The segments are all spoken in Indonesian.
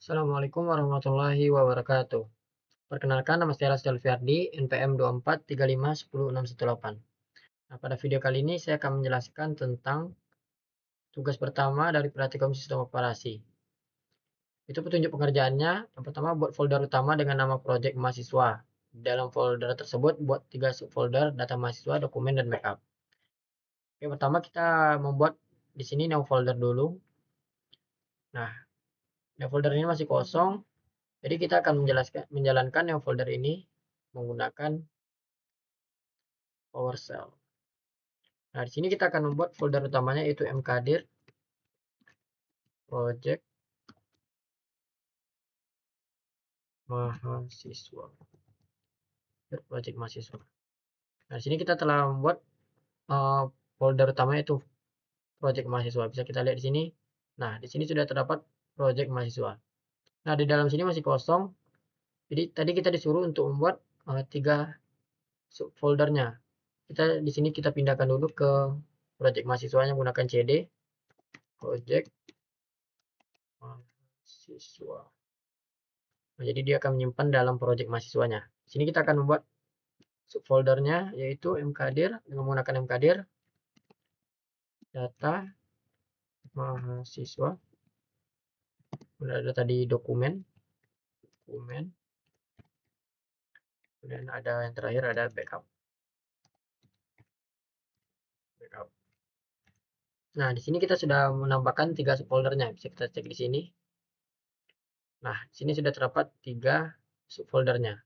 Assalamualaikum warahmatullahi wabarakatuh. Perkenalkan, nama saya Lasdal Fiardi, NPM 24351068. Nah, pada video kali ini saya akan menjelaskan tentang tugas pertama dari praktikum sistem operasi. Itu petunjuk pengerjaannya. Yang pertama, buat folder utama dengan nama project mahasiswa. Dalam folder tersebut, buat 3 subfolder: data mahasiswa, dokumen, dan backup. Oke, pertama kita membuat di sini new folder dulu. Nah, new folder ini masih kosong. Jadi kita akan menjalankan new folder ini menggunakan PowerShell. Nah, di sini kita akan membuat folder utamanya yaitu mkdir project mahasiswa. Project mahasiswa. Nah, di sini kita telah membuat folder utamanya itu project mahasiswa. Bisa kita lihat di sini. Nah, di sini sudah terdapat project mahasiswa. Nah, di dalam sini masih kosong. Jadi tadi kita disuruh untuk membuat 3 subfoldernya. Di sini kita pindahkan dulu ke project mahasiswanya menggunakan cd project mahasiswa. Nah, jadi dia akan menyimpan dalam project mahasiswanya. Di sini kita akan membuat subfoldernya yaitu mkdir dengan menggunakan mkdir data mahasiswa. Ada tadi dokumen, kemudian ada yang terakhir ada backup. Nah, di sini kita sudah menambahkan 3 subfoldernya. Bisa kita cek di sini. Nah, di sini sudah terdapat 3 subfoldernya.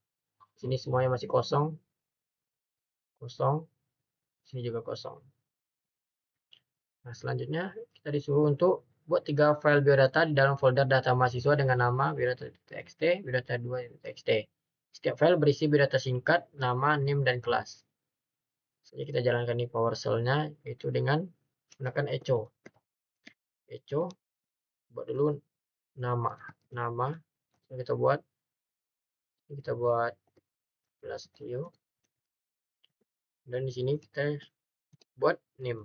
Sini semuanya masih kosong. Sini juga kosong. Nah, selanjutnya kita disuruh untuk buat 3 file biodata di dalam folder data mahasiswa dengan nama biodata.txt, biodata2.txt. Setiap file berisi biodata singkat, nama, NIM, dan kelas. Jadi kita jalankan di PowerShell-nya itu dengan menggunakan echo. Buat dulu nama. Kita buat Blastio. Dan di sini kita buat NIM.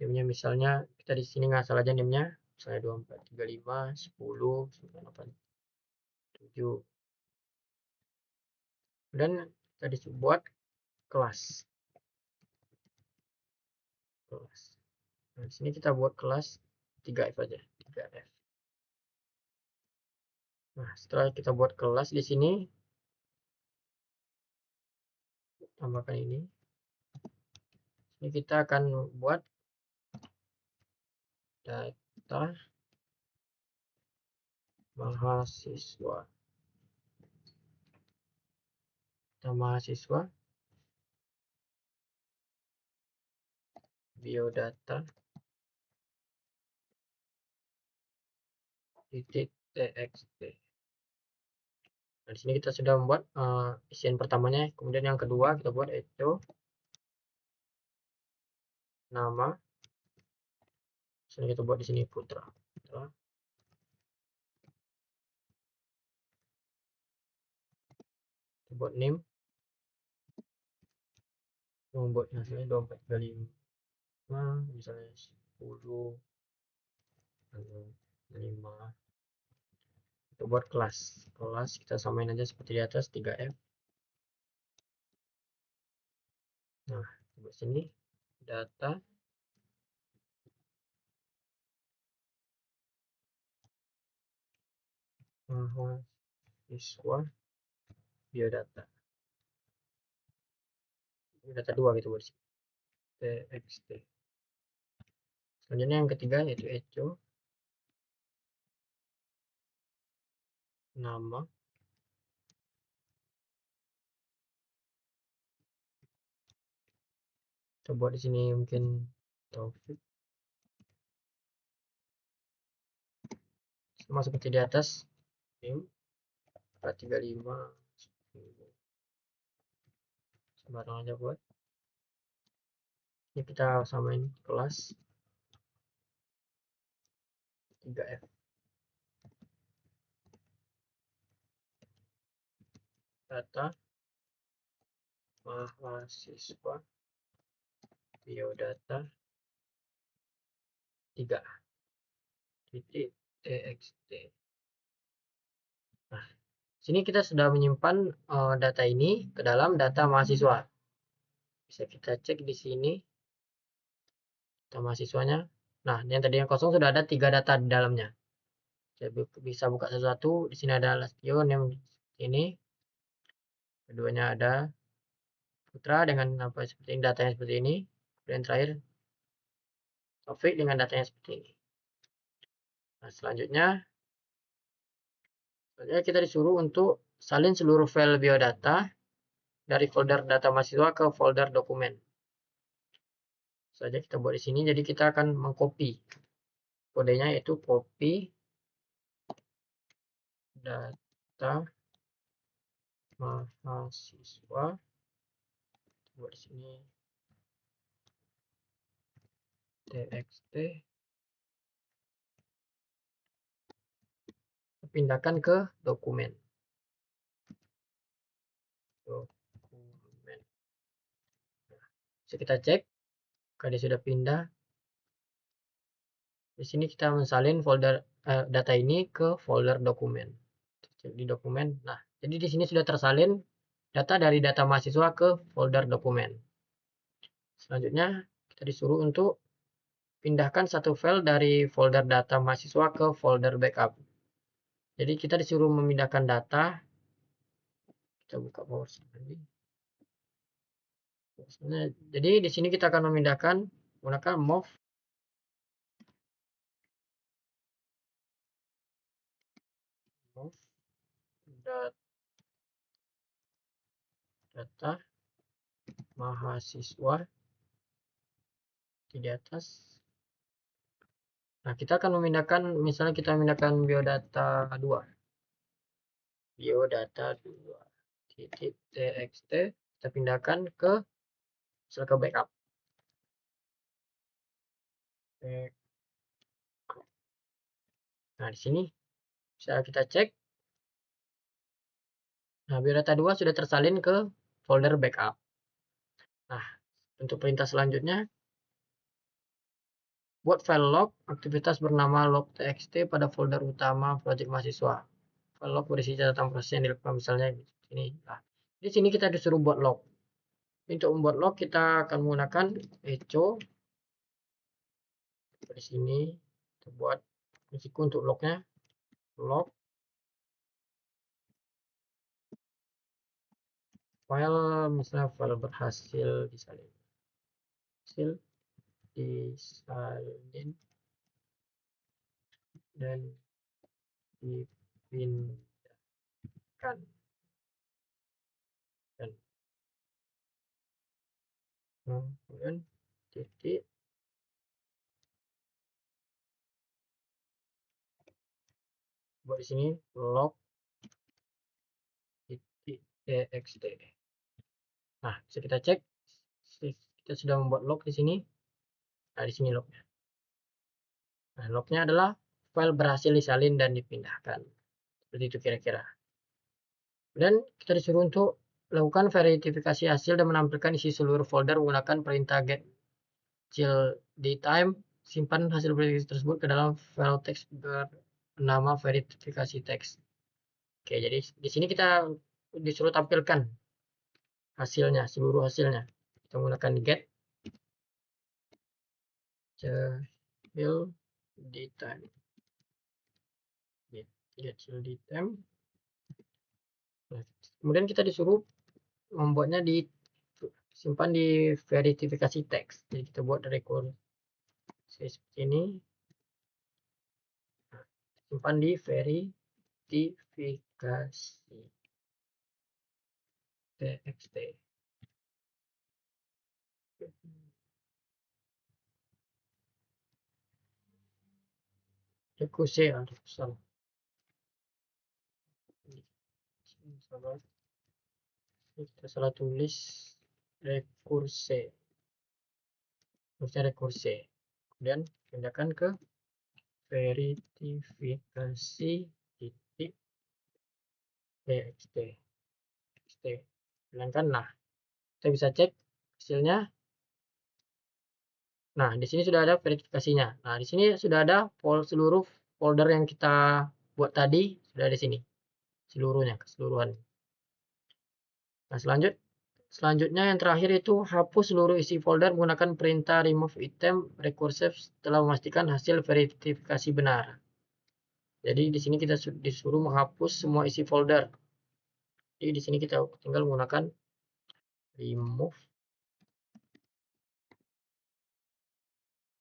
NIM-nya misalnya kita di sini ngasal aja NIM-nya, misalnya 2435 10 987. Dan kita buat kelas. Nah, di sini kita buat kelas 3F aja, 3F. Nah, setelah kita buat kelas di sini, tambahkan ini. Ini kita akan buat data mahasiswa. Biodata .txt. Nah, di sini kita sudah membuat isian pertamanya, kemudian yang kedua kita buat itu nama. Misalnya kita buat di sini Putra. Kita buat NIM. Membuatnya misalnya 2435, misalnya 10 atau 5. Kita buat kelas kita samain aja seperti di atas 3F. Nah, buat sini data mahasiswa biodata. Data 2 gitu buat sini. TXT. Selanjutnya yang ketiga yaitu echo. Nama. Kita buat di sini mungkin Taufik. Sama seperti di atas. NIM 435. Sembarang aja buat. Ini kita samain kelas 3F. Data mahasiswa biodata 3 titik txt. Nah, sini kita sudah menyimpan data ini ke dalam data mahasiswa. Bisa kita cek di sini data mahasiswanya. Nah, yang tadi yang kosong sudah ada 3 data di dalamnya. Saya bisa buka satu-satu. Di sini ada Lastio yang ini. Keduanya ada Putra dengan apa seperti ini, datanya seperti ini. Kemudian terakhir Taufik dengan datanya seperti ini. Nah, selanjutnya kita disuruh untuk salin seluruh file biodata dari folder data mahasiswa ke folder dokumen. Saja kita buat di sini. Jadi kita akan mengcopy. Kodenya yaitu copy data mahasiswa. Buat di sini txt. Pindahkan ke dokumen. Bisa kita cek kalau dia sudah pindah. Di sini kita mensalin folder data ini ke folder dokumen. Di dokumen. Nah, jadi di sini sudah tersalin data dari data mahasiswa ke folder dokumen. Selanjutnya kita disuruh untuk pindahkan satu file dari folder data mahasiswa ke folder backup. Jadi kita disuruh memindahkan data. Kita buka PowerShell lagi. Jadi di sini kita akan memindahkan menggunakan move data mahasiswa di atas. Nah, kita akan memindahkan, misalnya kita memindahkan biodata 2. Biodata 2 titik txt, kita pindahkan ke backup. Nah, di sini bisa kita cek. Nah, biodata 2 sudah tersalin ke folder backup. Nah, untuk perintah selanjutnya, buat file log aktivitas bernama log.txt pada folder utama project mahasiswa. File log berisi catatan proses yang dilakukan misalnya ini. Nah, di sini kita disuruh buat log. Untuk membuat log kita akan menggunakan echo. Di sini kita buat risiko untuk lognya, log file, misalnya file berhasil disalin, dan dipindahkan. Dan kemudian titik buat di sini log titik txt. Nah, bisa kita cek kita sudah membuat log di sini. Nah, di sini lognya. Nah, lognya adalah file berhasil disalin dan dipindahkan. Seperti itu kira-kira. Dan kita disuruh untuk lakukan verifikasi hasil dan menampilkan isi seluruh folder menggunakan perintah get time. Simpan hasil verifikasi tersebut ke dalam file teks bernama verifikasi teks. Oke, jadi di sini kita disuruh tampilkan hasilnya, seluruh hasilnya. Kita menggunakan get time. Get time. Nah, kemudian kita disuruh membuatnya simpan di verifikasi teks. Jadi kita buat record seperti ini. Nah, simpan di verifikasi txt. Rekursi, salah. Kita salah tulis rekursi. Harusnya rekursi. Kemudian pindahkan ke verifikasi titik txt. Bilangkan, nah kita bisa cek hasilnya. Nah, di sini sudah ada verifikasinya. Nah, di sini sudah ada seluruh folder yang kita buat tadi sudah di sini seluruhnya, keseluruhan. Nah, selanjutnya yang terakhir itu hapus seluruh isi folder menggunakan perintah remove item recursive setelah memastikan hasil verifikasi benar. Jadi di sini kita disuruh menghapus semua isi folder. Jadi di sini kita tinggal menggunakan remove.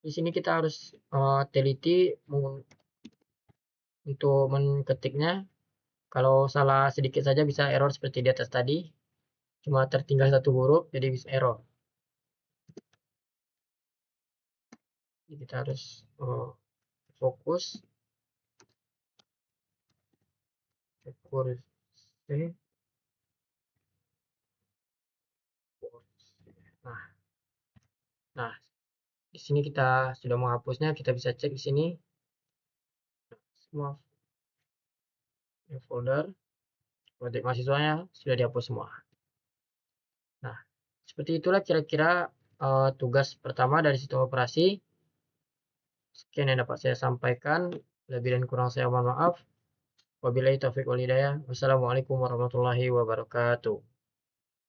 Di sini kita harus teliti untuk mengetiknya. Kalau salah sedikit saja bisa error seperti di atas tadi. Cuma tertinggal satu huruf jadi bisa error. Jadi kita harus fokus recursive. Nah, di sini kita sudah menghapusnya, kita bisa cek di sini semua folder project mahasiswanya sudah dihapus semua. Nah, seperti itulah kira-kira tugas pertama dari sistem operasi. Sekian yang dapat saya sampaikan. Lebih dan kurang saya mohon maaf. Wabillahi taufiq wal hidayah. Wassalamualaikum warahmatullahi wabarakatuh.